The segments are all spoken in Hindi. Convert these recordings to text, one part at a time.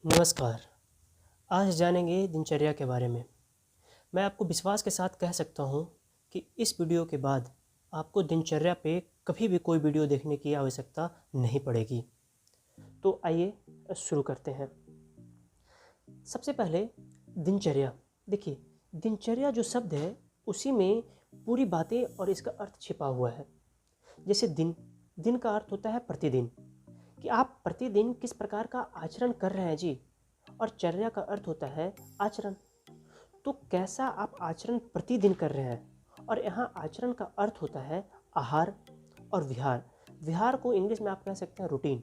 नमस्कार। आज जानेंगे दिनचर्या के बारे में। मैं आपको विश्वास के साथ कह सकता हूँ कि इस वीडियो के बाद आपको दिनचर्या पे कभी भी कोई वीडियो देखने की आवश्यकता नहीं पड़ेगी। तो आइए शुरू करते हैं। सबसे पहले दिनचर्या। देखिए, दिनचर्या जो शब्द है उसी में पूरी बातें और इसका अर्थ छिपा हुआ है। जैसे दिन का अर्थ होता है प्रतिदिन, कि आप प्रतिदिन किस प्रकार का आचरण कर रहे हैं जी। और चर्या का अर्थ होता है आचरण। तो कैसा आप आचरण प्रतिदिन कर रहे हैं। और यहाँ आचरण का अर्थ होता है आहार और विहार। विहार को इंग्लिश में आप कह सकते हैं रूटीन,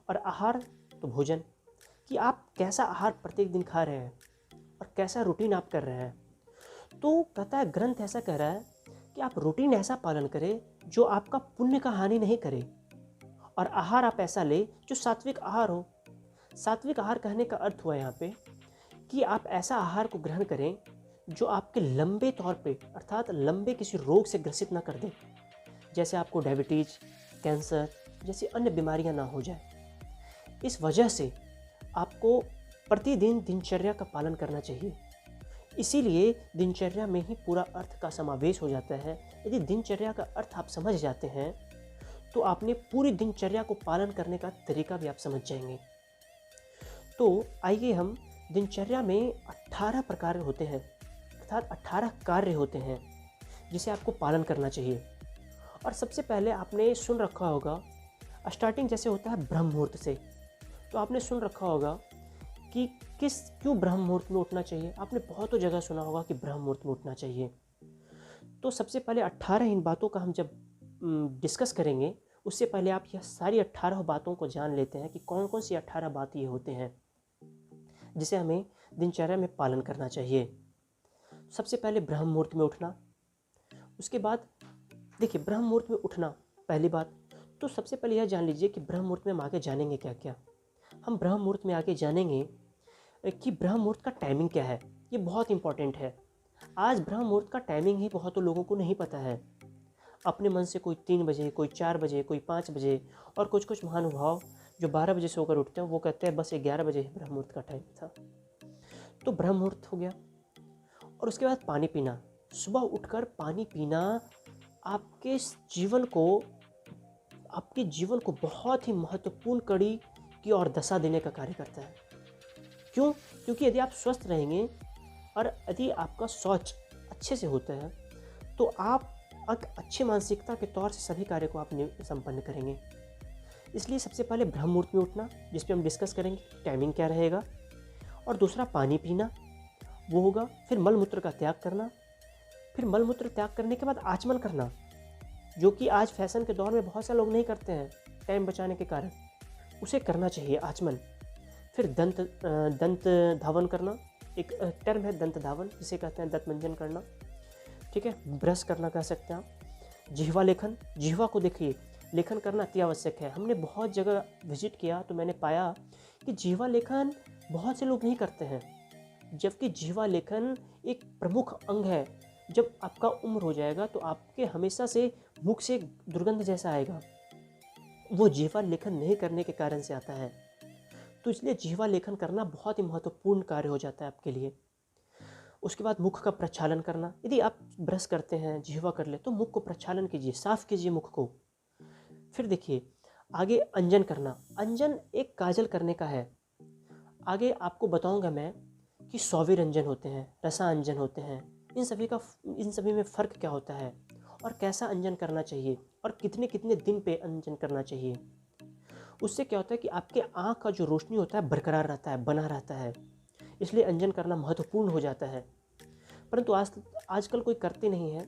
और आहार तो भोजन, कि आप कैसा आहार प्रत्येक दिन खा रहे हैं और कैसा रूटीन आप कर रहे हैं। तो कहता है, ग्रंथ ऐसा कह रहा है कि आप रूटीन ऐसा पालन करें जो आपका पुण्य का हानि नहीं करे, और आहार आप ऐसा ले जो सात्विक आहार हो। सात्विक आहार कहने का अर्थ हुआ यहाँ पे कि आप ऐसा आहार को ग्रहण करें जो आपके लंबे तौर पे, अर्थात लंबे किसी रोग से ग्रसित ना कर दे, जैसे आपको डायबिटीज, कैंसर जैसी अन्य बीमारियां ना हो जाए। इस वजह से आपको प्रतिदिन दिनचर्या का पालन करना चाहिए। इसीलिए दिनचर्या में ही पूरा अर्थ का समावेश हो जाता है। यदि दिनचर्या का अर्थ आप समझ जाते हैं तो आपने पूरी दिनचर्या को पालन करने का तरीका भी आप समझ जाएंगे। तो आइए, हम दिनचर्या में 18 प्रकार होते हैं, अर्थात 18 कार्य होते हैं जिसे आपको पालन करना चाहिए। और सबसे पहले आपने सुन रखा होगा, स्टार्टिंग जैसे होता है ब्रह्म मुहूर्त से। तो आपने सुन रखा होगा कि क्यों ब्रह्म मुहूर्त में उठना चाहिए। आपने बहुतों जगह सुना होगा कि ब्रह्म मुहूर्त में उठना चाहिए। तो सबसे पहले 18 इन बातों का हम जब डिस्कस करेंगे, उससे पहले आप यह सारी 18 बातों को जान लेते हैं कि कौन कौन सी 18 बात ये होते हैं जिसे हमें दिनचर्या में पालन करना चाहिए। सबसे पहले ब्रह्म मुहूर्त में उठना। उसके बाद देखिए, ब्रह्म मुहूर्त में उठना पहली बात। तो सबसे पहले यह जान लीजिए कि ब्रह्म मुहूर्त में हम आगे जानेंगे क्या क्या। हम ब्रह्म मुहूर्त में आगे जानेंगे कि ब्रह्म मुहूर्त का टाइमिंग क्या है। ये बहुत इंपॉर्टेंट है। आज ब्रह्म मुहूर्त का टाइमिंग ही बहुत लोगों को नहीं पता है। अपने मन से कोई 3 बजे, कोई 4 बजे, कोई 5 बजे, और कुछ महानुभाव जो 12 बजे से होकर उठते हैं वो कहते हैं बस 11 बजे ही ब्रह्म मुहूर्त का टाइम था। तो ब्रह्म मुहूर्त हो गया। और उसके बाद पानी पीना। सुबह उठकर पानी पीना आपके जीवन को बहुत ही महत्वपूर्ण कड़ी की ओर दशा देने का कार्य करता है। क्यों? क्योंकि यदि आप स्वस्थ रहेंगे और यदि आपका शौच अच्छे से होता है तो आप एक अच्छी मानसिकता के तौर से सभी कार्य को आप संपन्न करेंगे। इसलिए सबसे पहले ब्रह्म मुहूर्त में उठना, जिस पे हम डिस्कस करेंगे टाइमिंग क्या रहेगा। और दूसरा पानी पीना, वो होगा। फिर मलमूत्र का त्याग करना। फिर मलमूत्र त्याग करने के बाद आचमन करना, जो कि आज फैशन के दौर में बहुत से लोग नहीं करते हैं टाइम बचाने के कारण। उसे करना चाहिए आचमन। फिर दंत धावन करना। एक टर्म है दंत धावन, जिसे कहते हैं दंत मंजन करना। ठीक है, ब्रश करना कह सकते हैं आप। जिह्वा लेखन। जिह्वा को देखिए, लेखन करना अति आवश्यक है। हमने बहुत जगह विजिट किया तो मैंने पाया कि जिह्वा लेखन बहुत से लोग नहीं करते हैं, जबकि जिह्वा लेखन एक प्रमुख अंग है। जब आपका उम्र हो जाएगा तो आपके हमेशा से मुख से दुर्गंध जैसा आएगा, वो जिह्वा लेखन नहीं करने के कारण से आता है। तो इसलिए जिह्वा लेखन करना बहुत ही महत्वपूर्ण कार्य हो जाता है आपके लिए। उसके बाद मुख का प्रक्षालन करना। यदि आप ब्रश करते हैं, जिह्वा कर ले, तो मुख को प्रक्षालन कीजिए, साफ कीजिए मुख को। फिर देखिए आगे अंजन करना। अंजन एक काजल करने का है। आगे आपको बताऊंगा मैं कि सौवीर अंजन होते हैं, रसा अंजन होते हैं, इन सभी में फ़र्क क्या होता है और कैसा अंजन करना चाहिए और कितने कितने दिन पे अंजन करना चाहिए। उससे क्या होता है कि आपके आँख का जो रोशनी होता है बरकरार रहता है, बना रहता है। इसलिए अंजन करना महत्वपूर्ण हो जाता है। परंतु आजकल कोई करते नहीं है।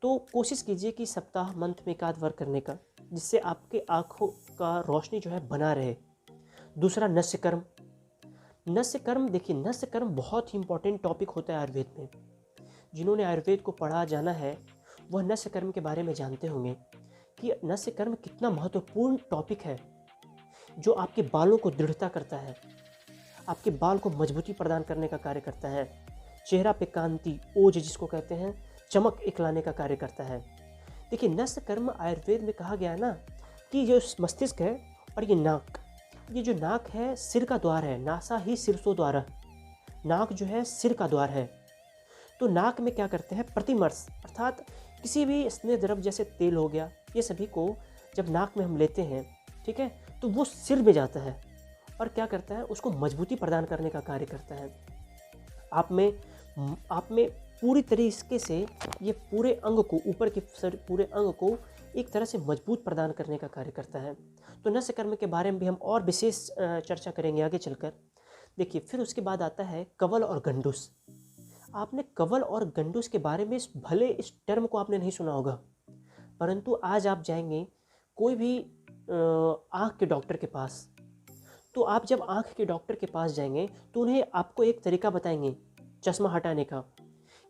तो कोशिश कीजिए कि सप्ताह मंथ में 1 आध बार करने का, जिससे आपके आँखों का रोशनी जो है बना रहे। दूसरा नस्य कर्म। नस्य कर्म, देखिए नस्य कर्म बहुत ही इंपॉर्टेंट टॉपिक होता है आयुर्वेद में। जिन्होंने आयुर्वेद को पढ़ा जाना है वह नस्य कर्म के बारे में जानते होंगे कि नस्य कर्म कितना महत्वपूर्ण टॉपिक है, जो आपके बालों को दृढ़ता करता है, आपके बाल को मजबूती प्रदान करने का कार्य करता है, चेहरा पे कांति, ओज जिसको कहते हैं, चमक एक लाने का कार्य करता है। देखिए नस्य कर्म आयुर्वेद में कहा गया है ना कि जो मस्तिष्क है और ये नाक, ये जो नाक है सिर का द्वार है, नासा ही शीर्षो द्वार। नाक जो है सिर का द्वार है। तो नाक में क्या करते हैं, प्रतिमर्श अर्थात किसी भी स्नेह द्रव्य जैसे तेल हो गया, ये सभी को जब नाक में हम लेते हैं, ठीक है, तो वो सिर में जाता है और क्या करता है, उसको मजबूती प्रदान करने का कार्य करता है। आप में पूरी तरीके से ये पूरे अंग को, ऊपर के पूरे अंग को एक तरह से मजबूत प्रदान करने का कार्य करता है। तो नस्य कर्म के बारे में भी हम और विशेष चर्चा करेंगे आगे चलकर। देखिए, फिर उसके बाद आता है कवल और गंडूस। आपने कवल और गंडूस के बारे में भले इस टर्म को आपने नहीं सुना होगा, परंतु आज आप जाएंगे कोई भी आँख के डॉक्टर के पास, तो आप जब आँख के डॉक्टर के पास जाएंगे तो उन्हें आपको एक तरीका बताएंगे चश्मा हटाने का,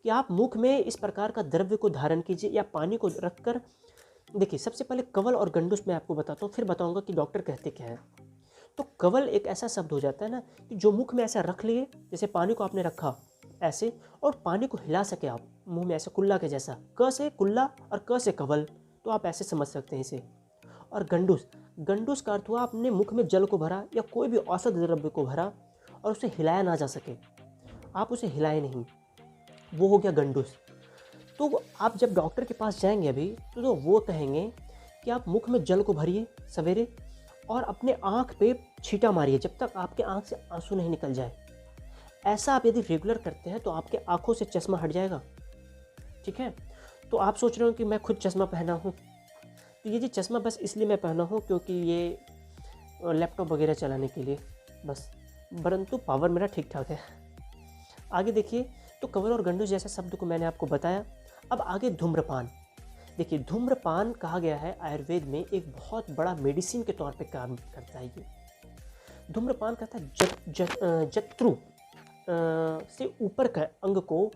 कि आप मुख में इस प्रकार का द्रव्य को धारण कीजिए या पानी को रखकर। देखिए, सबसे पहले कवल और गंडूस मैं आपको बताता हूँ, फिर बताऊँगा कि डॉक्टर कहते क्या है। तो कवल एक ऐसा शब्द हो जाता है ना, कि जो मुख में ऐसा रख लिए, जैसे पानी को आपने रखा ऐसे, और पानी को हिला सके आप मुंह में ऐसे कुल्ला के जैसा, क से कुल्ला और क से कवल, तो आप ऐसे समझ सकते हैं इसे। और गंडूस, गंडूस का अर्थ हुआ आपने मुख में जल को भरा या कोई भी औषध द्रव्य को भरा और उसे हिलाया ना जा सके, आप उसे हिलाए नहीं, वो हो गया गंडूस। तो आप जब डॉक्टर के पास जाएंगे अभी, तो वो कहेंगे कि आप मुख में जल को भरिए सवेरे और अपने आँख पे छींटा मारिए जब तक आपके आँख से आंसू नहीं निकल जाए। ऐसा आप यदि रेगुलर करते हैं तो आपके आँखों से चश्मा हट जाएगा, ठीक है। तो आप सोच रहे हो कि मैं खुद चश्मा पहना हूँ, तो ये जी चश्मा बस इसलिए मैं पहना हूँ क्योंकि ये लैपटॉप वगैरह चलाने के लिए बस, परंतु पावर मेरा ठीक ठाक है। आगे देखिए, तो कवल और गंडूस जैसे शब्द को मैंने आपको बताया। अब आगे धूम्रपान। देखिए, धूम्रपान कहा गया है आयुर्वेद में एक बहुत बड़ा मेडिसिन के तौर पे काम करता है। ये धूम्रपान कहता है जत्रु से ऊपर का अंग को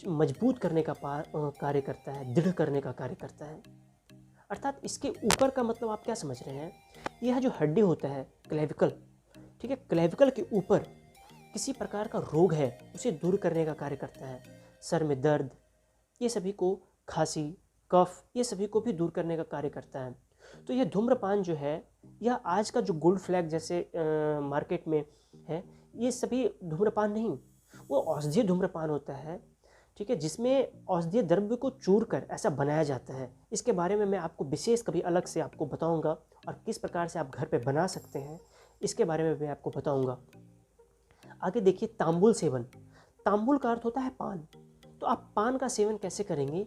मजबूत करने का कार्य करता है, दृढ़ करने का कार्य करता है। अर्थात इसके ऊपर का मतलब आप क्या समझ रहे हैं, यह जो हड्डी होता है क्लेविकल, ठीक है, क्लेविकल के ऊपर किसी प्रकार का रोग है उसे दूर करने का कार्य करता है। सर में दर्द, ये सभी को, खांसी, कफ, ये सभी को भी दूर करने का कार्य करता है। तो यह धूम्रपान जो है, यह आज का जो गोल्ड फ्लैग जैसे मार्केट में है, ये सभी धूम्रपान नहीं, वो औषधीय धूम्रपान होता है, ठीक है, जिसमें औषधीय द्रव्य को चूर कर ऐसा बनाया जाता है। इसके बारे में मैं आपको विशेष कभी अलग से आपको बताऊंगा, और किस प्रकार से आप घर पे बना सकते हैं इसके बारे में मैं आपको बताऊंगा। आगे देखिए, तांबुल सेवन। तांबुल का अर्थ होता है पान। तो आप पान का सेवन कैसे करेंगे,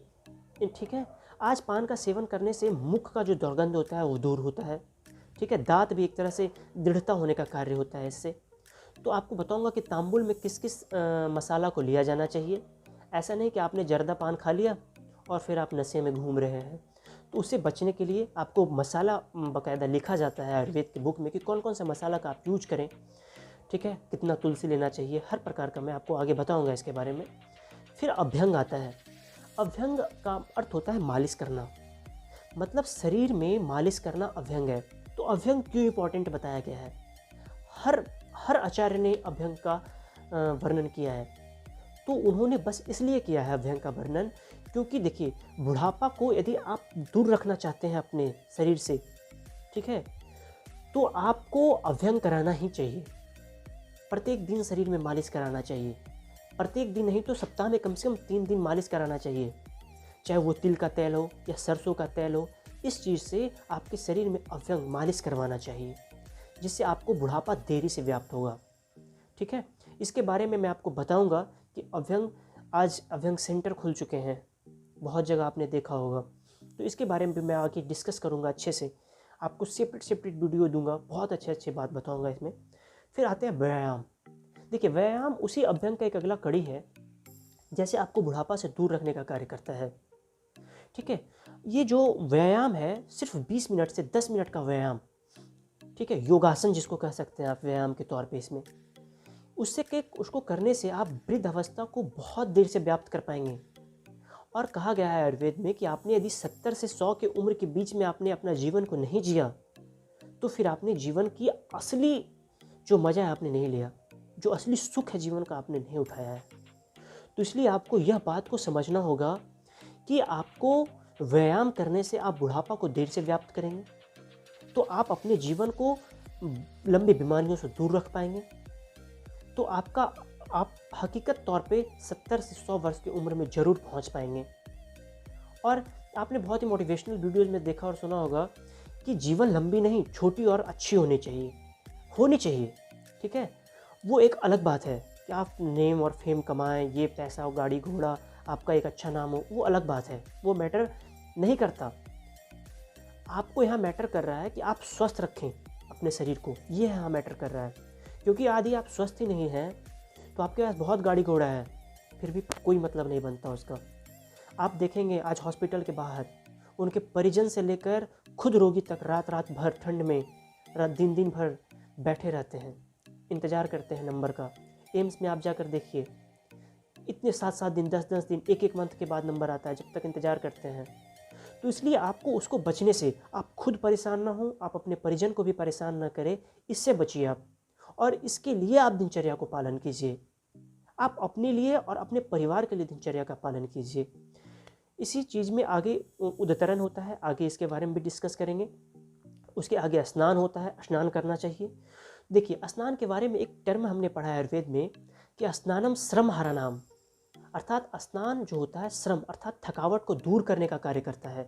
ठीक है। आज पान का सेवन करने से मुख का जो दुर्गंध होता है वो दूर होता है, ठीक है। दांत भी एक तरह से दृढ़ता होने का कार्य होता है इससे। तो आपको बताऊंगा कि तांबुल में किस किस मसाला को लिया जाना चाहिए। ऐसा नहीं कि आपने जर्दा पान खा लिया और फिर आप नशे में घूम रहे हैं। तो उससे बचने के लिए आपको मसाला बाकायदा लिखा जाता है आयुर्वेद की बुक में कि कौन कौन सा मसाला का आप यूज करें, ठीक है, कितना तुलसी लेना चाहिए, हर प्रकार का मैं आपको आगे बताऊंगा इसके बारे में। फिर अभ्यंग आता है। अभ्यंग का अर्थ होता है मालिश करना, मतलब शरीर में मालिश करना अभ्यंग है। तो अभ्यंग क्यों इंपॉर्टेंट बताया गया है, हर आचार्य ने अभ्यंग का वर्णन किया है। तो उन्होंने बस इसलिए किया है अभ्यंग का वर्णन, क्योंकि देखिए, बुढ़ापा को यदि आप दूर रखना चाहते हैं अपने शरीर से, ठीक है, तो आपको अभ्यंग कराना ही चाहिए। प्रत्येक दिन शरीर में मालिश कराना चाहिए, प्रत्येक दिन नहीं तो सप्ताह में कम से कम 3 दिन मालिश कराना चाहिए, चाहे वो तिल का तेल हो या सरसों का तेल हो। इस चीज़ से आपके शरीर में अभ्यंग मालिश करवाना चाहिए, जिससे आपको बुढ़ापा देरी से व्याप्त होगा, ठीक है। इसके बारे में मैं आपको बताऊंगा कि आज अभ्यंग सेंटर खुल चुके हैं, बहुत जगह आपने देखा होगा। तो इसके बारे में भी मैं आगे डिस्कस करूंगा अच्छे से, आपको सेपरेट वीडियो दूंगा, बहुत अच्छे बात बताऊंगा इसमें। फिर आते हैं व्यायाम। देखिए, व्यायाम उसी अभ्यंग का एक अगला कड़ी है, जैसे आपको बुढ़ापा से दूर रखने का कार्य करता है, ठीक है। ये जो व्यायाम है सिर्फ 20 मिनट से 10 मिनट का व्यायाम, ठीक है, योगासन जिसको कह सकते हैं आप व्यायाम के तौर पे इसमें, उसको करने से आप वृद्ध अवस्था को बहुत देर से व्याप्त कर पाएंगे। और कहा गया है आयुर्वेद में कि आपने यदि 70 से 100 की उम्र के बीच में आपने अपना जीवन को नहीं जिया, तो फिर आपने जीवन की असली जो मज़ा है आपने नहीं लिया, जो असली सुख है जीवन का आपने नहीं उठाया है। तो इसलिए आपको यह बात को समझना होगा कि आपको व्यायाम करने से आप बुढ़ापा को देर से व्याप्त करेंगे, तो आप अपने जीवन को लंबी बीमारियों से दूर रख पाएंगे, तो आप हकीकत तौर पे 70 से 100 वर्ष की उम्र में ज़रूर पहुंच पाएंगे। और आपने बहुत ही मोटिवेशनल वीडियोज़ में देखा और सुना होगा कि जीवन लंबी नहीं, छोटी और अच्छी होनी चाहिए, ठीक है? वो एक अलग बात है कि आप नेम और फेम कमाएँ, ये पैसा और गाड़ी घोड़ा, आपका एक अच्छा नाम हो, वो अलग बात है, वो मैटर नहीं करता। आपको यहाँ मैटर कर रहा है कि आप स्वस्थ रखें अपने शरीर को, ये यहाँ मैटर कर रहा है। क्योंकि यदि आप स्वस्थ ही नहीं हैं, तो आपके पास बहुत गाड़ी घोड़ा है, फिर भी कोई मतलब नहीं बनता उसका। आप देखेंगे आज हॉस्पिटल के बाहर उनके परिजन से लेकर खुद रोगी तक रात रात भर ठंड में, दिन दिन भर बैठे रहते हैं, इंतज़ार करते हैं नंबर का। एम्स में आप जाकर देखिए, इतने 7-7 दिन, 10-10 दिन, एक मंथ के बाद नंबर आता है, जब तक इंतज़ार करते हैं। तो इसलिए आपको उसको बचने से, आप खुद परेशान ना हो, आप अपने परिजन को भी परेशान ना करें, इससे बचिए आप। और इसके लिए आप दिनचर्या को पालन कीजिए। आप अपने लिए और अपने परिवार के लिए दिनचर्या का पालन कीजिए। इसी चीज़ में आगे उद्तरण होता है, आगे इसके बारे में भी डिस्कस करेंगे। उसके आगे स्नान होता है, स्नान करना चाहिए। देखिए, स्नान के बारे में एक टर्म हमने पढ़ा है आयुर्वेद में कि स्नानम श्रम हरनाम, अर्थात स्नान जो होता है श्रम अर्थात थकावट को दूर करने का कार्य करता है।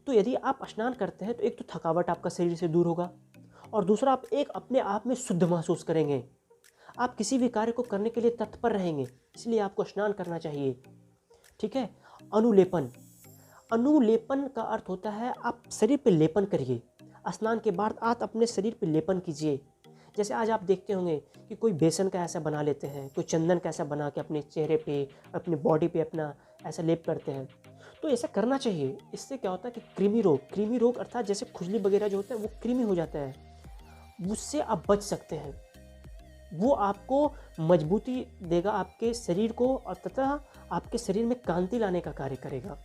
तो यदि आप स्नान करते हैं तो एक तो थकावट आपका शरीर से दूर होगा, और दूसरा आप एक अपने आप में शुद्ध महसूस करेंगे। आप किसी भी कार्य को करने के लिए तत्पर रहेंगे, इसलिए आपको स्नान करना चाहिए, ठीक है? अनुलेपन का अर्थ होता है आप शरीर पे लेपन करिए। स्नान के बाद आप अपने शरीर पे लेपन कीजिए। जैसे आज आप देखते होंगे कि कोई बेसन का ऐसा बना लेते हैं, कोई चंदन का ऐसा बना के अपने चेहरे पे, अपनी बॉडी पे अपना ऐसा लेप करते हैं। तो ऐसा करना चाहिए। इससे क्या होता है कि कृमि रोग अर्थात जैसे खुजली वगैरह जो होता है वो कृमि हो जाता है, उससे आप बच सकते हैं। वो आपको मजबूती देगा आपके शरीर को, और तथा आपके शरीर में कांति लाने का कार्य करेगा।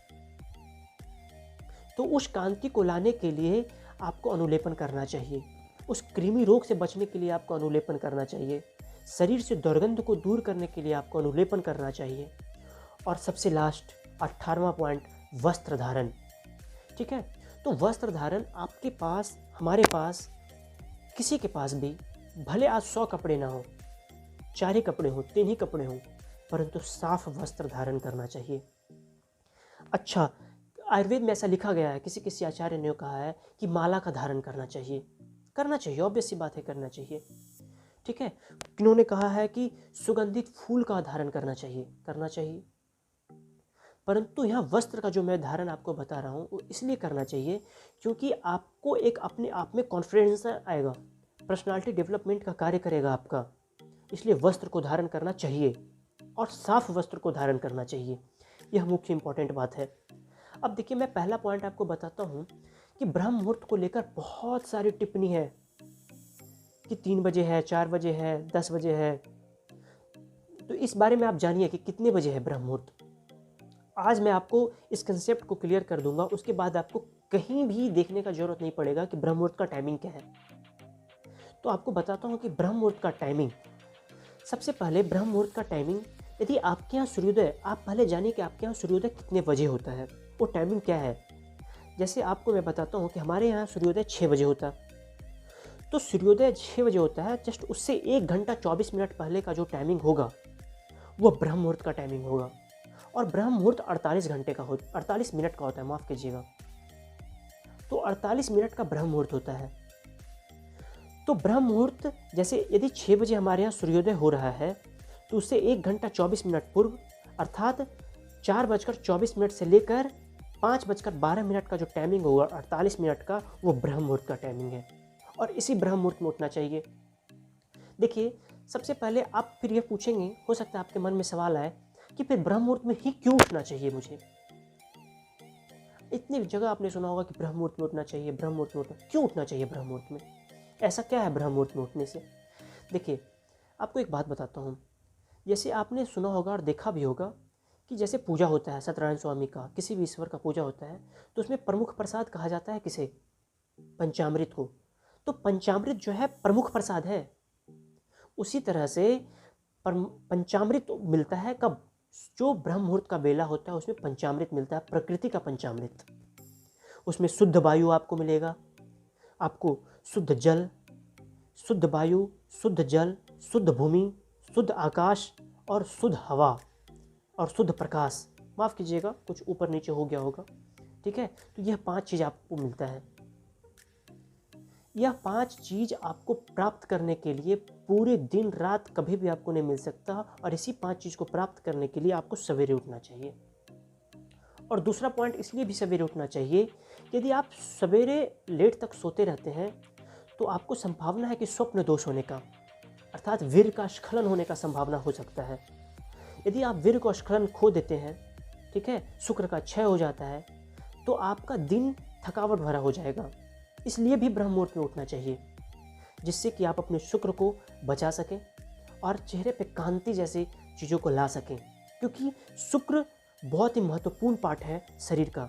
तो उस कांति को लाने के लिए आपको अनुलेपन करना चाहिए। उस कृमि रोग से बचने के लिए आपको अनुलेपन करना चाहिए। शरीर से दुर्गंध को दूर करने के लिए आपको अनुलेपन करना चाहिए। और सबसे लास्ट 18वां पॉइंट, वस्त्र धारण, ठीक है? तो वस्त्र धारण आपके पास, हमारे पास, किसी के पास भी, भले आज 100 कपड़े ना हो, 4 ही कपड़े हों, 3 ही कपड़े हों, परंतु साफ वस्त्र धारण करना चाहिए। अच्छा, आयुर्वेद में ऐसा लिखा गया है, किसी किसी आचार्य ने कहा है कि माला का धारण करना चाहिए, ऑब्वियस सी बात है, करना चाहिए, ठीक है? किन्होंने कहा है कि सुगंधित फूल का धारण करना चाहिए। परंतु यहाँ वस्त्र का जो मैं धारण आपको बता रहा हूँ वो इसलिए करना चाहिए क्योंकि आपको एक अपने आप में कॉन्फिडेंस आएगा, पर्सनालिटी डेवलपमेंट का कार्य करेगा आपका। इसलिए वस्त्र को धारण करना चाहिए और साफ वस्त्र को धारण करना चाहिए, यह मुख्य इंपॉर्टेंट बात है। अब देखिए, मैं पहला पॉइंट आपको बताता हूँ कि ब्रह्म मुहूर्त को लेकर बहुत सारी टिप्पणी है कि 3 बजे है, 4 बजे है, 10 बजे है। तो इस बारे में आप जानिए कि कितने बजे है ब्रह्म मुहूर्त। आज मैं आपको इस कंसेप्ट को क्लियर कर दूंगा, उसके बाद आपको कहीं भी देखने का जरूरत नहीं पड़ेगा कि ब्रह्म मुहूर्त का टाइमिंग क्या है। तो आपको बताता हूँ कि ब्रह्म मुहूर्त का टाइमिंग, सबसे पहले ब्रह्म मुहूर्त का टाइमिंग, यदि आपके यहाँ सूर्योदय, आप पहले जानिए कि आपके यहाँ सूर्योदय कितने बजे होता है, वो टाइमिंग क्या है। जैसे आपको मैं बताता हूँ कि हमारे यहाँ सूर्योदय 6 बजे होता है। तो सूर्योदय 6 बजे होता है, जस्ट उससे 1 घंटा 24 मिनट पहले का जो टाइमिंग होगा वो ब्रह्म मुहूर्त का टाइमिंग होगा। और ब्रह्म मुहूर्त 48 मिनट का होता है, माफ़ कीजिएगा। तो 48 मिनट का ब्रह्म मुहूर्त होता है। तो ब्रह्म मुहूर्त, जैसे यदि 6 बजे हमारे यहाँ सूर्योदय हो रहा है तो उससे 1 घंटा 24 मिनट पूर्व, अर्थात 4:24 से लेकर 5:12 का जो टाइमिंग होगा 48 मिनट का, वो ब्रह्म मुहूर्त का टाइमिंग है। और इसी ब्रह्म मुहूर्त में उठना चाहिए। देखिए, सबसे पहले आप फिर ये पूछेंगे, हो सकता है आपके मन में सवाल आए कि फिर ब्रह्म मुहूर्त में ही क्यों उठना चाहिए मुझे। इतनी जगह आपने सुना होगा कि ब्रह्म मुहूर्त में उठना चाहिए, ब्रह्म मुहूर्त में क्यों उठना चाहिए ब्रह्म मुहूर्त में, ऐसा क्या है ब्रह्म मुहूर्त में उठने से। देखिए, आपको एक बात बताता हूँ। जैसे आपने सुना होगा और देखा भी होगा कि जैसे पूजा होता है सत्यनारायण स्वामी का, किसी भी ईश्वर का पूजा होता है, तो उसमें प्रमुख प्रसाद कहा जाता है किसे, पंचामृत को। तो पंचामृत जो है प्रमुख प्रसाद है। उसी तरह से पंचामृत मिलता है कब, जो ब्रह्म मुहूर्त का बेला होता है उसमें पंचामृत मिलता है, प्रकृति का पंचामृत। उसमें शुद्ध वायु आपको मिलेगा, आपको शुद्ध जल, शुद्ध वायु, शुद्ध जल, शुद्ध भूमि, शुद्ध आकाश और शुद्ध हवा और शुद्ध प्रकाश। माफ़ कीजिएगा, कुछ ऊपर नीचे हो गया होगा, ठीक है। तो यह 5 चीज़ आपको मिलता है। यह 5 चीज़ आपको प्राप्त करने के लिए पूरे दिन रात कभी भी आपको नहीं मिल सकता, और इसी 5 चीज़ को प्राप्त करने के लिए आपको सवेरे उठना चाहिए। और दूसरा पॉइंट इसलिए भी सवेरे उठना चाहिए, यदि आप सवेरे लेट तक सोते रहते हैं तो आपको संभावना है कि स्वप्न दोष होने का, अर्थात वीर्य का स्खलन होने का संभावना हो सकता है। यदि आप वीर्य को स्खलन खो देते हैं, ठीक है, शुक्र का क्षय हो जाता है, तो आपका दिन थकावट भरा हो जाएगा। इसलिए भी ब्रह्म मुहूर्त में उठना चाहिए, जिससे कि आप अपने शुक्र को बचा सकें और चेहरे पे कांति जैसी चीज़ों को ला सकें, क्योंकि शुक्र बहुत ही महत्वपूर्ण पार्ट है शरीर का।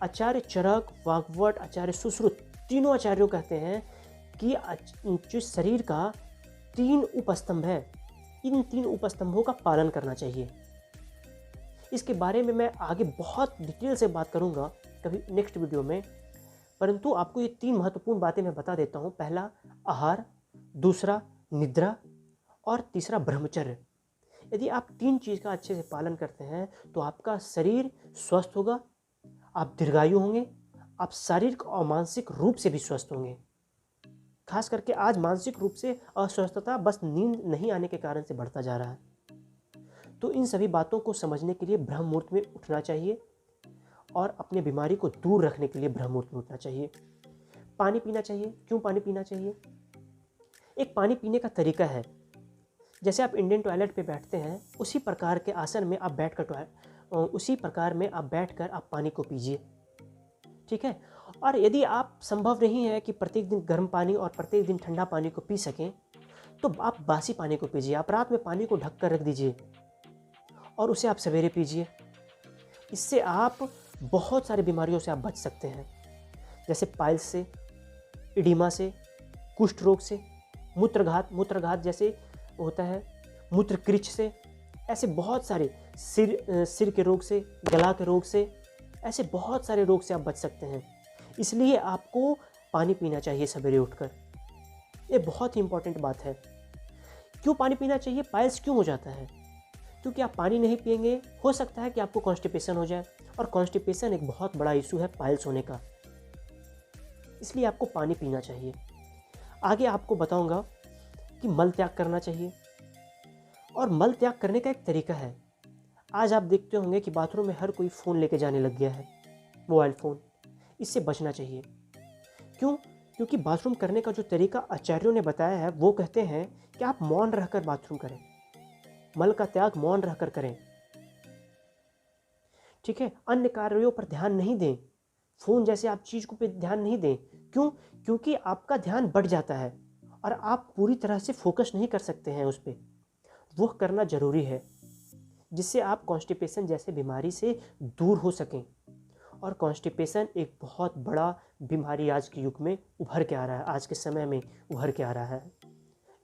आचार्य चरक, वाग्भट, आचार्य सुश्रुत, तीनों आचार्यों कहते हैं कि जो शरीर का 3 उपस्तंभ है, इन 3 उपस्तंभों का पालन करना चाहिए। इसके बारे में मैं आगे बहुत डिटेल से बात करूंगा कभी नेक्स्ट वीडियो में, परंतु आपको ये 3 महत्वपूर्ण बातें मैं बता देता हूँ। पहला आहार, दूसरा निद्रा और तीसरा ब्रह्मचर्य। यदि आप 3 चीज़ का अच्छे से पालन करते हैं तो आपका शरीर स्वस्थ होगा, आप दीर्घायु होंगे, आप शारीरिक और मानसिक रूप से भी स्वस्थ होंगे। खास करके आज मानसिक रूप से अस्वस्थता बस नींद नहीं आने के कारण से बढ़ता जा रहा है। तो इन सभी बातों को समझने के लिए ब्रह्म मुहूर्त में उठना चाहिए और अपने बीमारी को दूर रखने के लिए ब्रह्म मुहूर्त में उठना चाहिए। पानी पीना चाहिए। क्यों पानी पीना चाहिए? एक पानी पीने का तरीका है। जैसे आप इंडियन टॉयलेट पे बैठते हैं, उसी प्रकार के आसन में आप बैठकर आप पानी को पीजिए, ठीक है। और यदि आप संभव नहीं है कि प्रत्येक दिन गर्म पानी और प्रत्येक दिन ठंडा पानी को पी सकें, तो आप बासी पानी को पीजिए। आप रात में पानी को ढक कर रख दीजिए और उसे आप सवेरे पीजिए। इससे आप बहुत सारी बीमारियों से आप बच सकते हैं, जैसे पाइल्स से, इडिमा से, कुष्ठ रोग से, मूत्रघात जैसे होता है, मूत्रकृच्छ से, ऐसे बहुत सारे सिर के रोग से, गला के रोग से, ऐसे बहुत सारे रोग से आप बच सकते हैं। इसलिए आपको पानी पीना चाहिए सवेरे उठकर। ये बहुत ही इंपॉर्टेंट बात है। क्यों पानी पीना चाहिए? पाइल्स क्यों हो जाता है? क्योंकि आप पानी नहीं पिएंगे, हो सकता है कि आपको कॉन्स्टिपेशन हो जाए, और कॉन्स्टिपेशन एक बहुत बड़ा इशू है पाइल्स होने का। इसलिए आपको पानी पीना चाहिए। आगे आपको बताऊंगा कि मल त्याग करना चाहिए, और मल त्याग करने का एक तरीका है। आज आप देखते होंगे कि बाथरूम में हर कोई फ़ोन लेके जाने लग गया है, मोबाइल फ़ोन। इससे बचना चाहिए। क्यों? क्योंकि बाथरूम करने का जो तरीका आचार्यों ने बताया है, वो कहते हैं कि आप मौन रहकर बाथरूम करें, मल का त्याग मौन रहकर करें, ठीक है। अन्य कार्यों पर ध्यान नहीं दें, फ़ोन जैसे आप चीज़ को पे ध्यान नहीं दें। क्यों? क्योंकि आपका ध्यान बढ़ जाता है और आप पूरी तरह से फोकस नहीं कर सकते हैं उस पर। वो करना ज़रूरी है, जिससे आप कॉन्स्टिपेशन जैसे बीमारी से दूर हो सकें। और कॉन्स्टिपेशन एक बहुत बड़ा बीमारी आज के युग में उभर के आ रहा है, आज के समय में उभर के आ रहा है।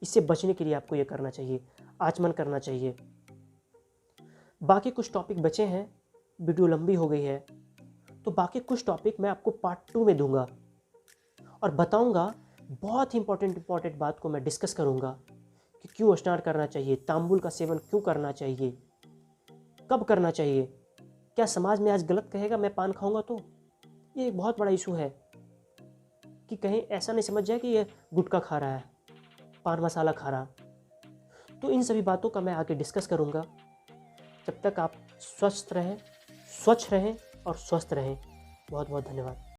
इससे बचने के लिए आपको ये करना चाहिए, आचमन करना चाहिए। बाकी कुछ टॉपिक बचे हैं, वीडियो लंबी हो गई है, तो बाकी कुछ टॉपिक मैं आपको पार्ट 2 में दूंगा और बताऊंगा। बहुत ही इंपॉर्टेंट बात को मैं डिस्कस करूंगा कि क्यों स्नान करना चाहिए, तांबुल का सेवन क्यों करना चाहिए, कब करना चाहिए। क्या समाज में आज गलत कहेगा मैं पान खाऊंगा तो? ये एक बहुत बड़ा इशू है कि कहीं ऐसा नहीं समझ जाए कि ये गुटखा खा रहा है, पान मसाला खा रहा। तो इन सभी बातों का मैं आगे डिस्कस करूंगा। जब तक आप स्वच्छ रहें और स्वस्थ रहें। बहुत बहुत धन्यवाद।